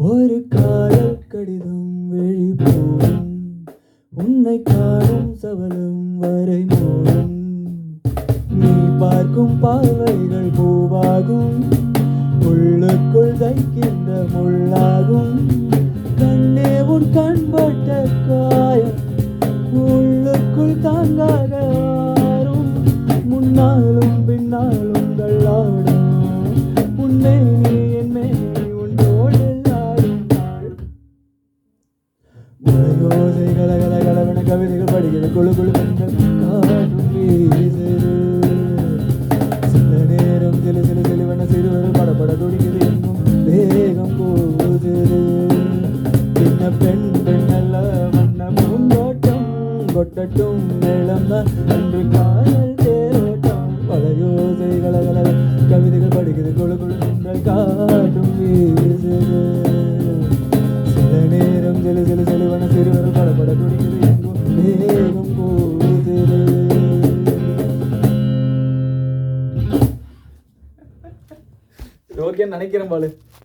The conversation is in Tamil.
ஒரு காதல் கடிதம் வெளிப்போடும் உன்னை காணும் சவலும் வரை மூடும் நீ பார்க்கும் பார்வைகள் பூவாகும் உள்ளுக்குள் தைக்கின்ற முள்ளாகும் கண்ணே உன் கண்பட்ட காயம் உள்ளுக்குள் தாங்காக ஆறும் முன்னாலும் பின்னாலும் தள்ளாடும் உன்னை நீ என் மேனி உன்னோடு ஆடும் நாள் உலகோசை கலகல கலவன கவிதைகள் படிக்கிற குழு குழு பெண்கள் காற்றும் வீசுது சில நேரம் சில சில சிலுவன சிறுவர் படப்பட துடிக்குது இன்னும் வேகம் கூதுது சின்ன பெண் பெண்ணல்ல வண்ண பூந்தோட்டம் கொட்டட்டும் மேளம் அன்று காதல் தேரோட்டம் வளையோசை கலகல கவிதைகள் படிக்குது குழு குழு பெண்கள் காற்றும் வீசுது சில நேரம் சில சில சிலுவன சிறுவர் படப்பட துடிக்குது இன்னும் வேகம் கூதுது. ஓகேன்னு நினைக்கிறேன் பாலு.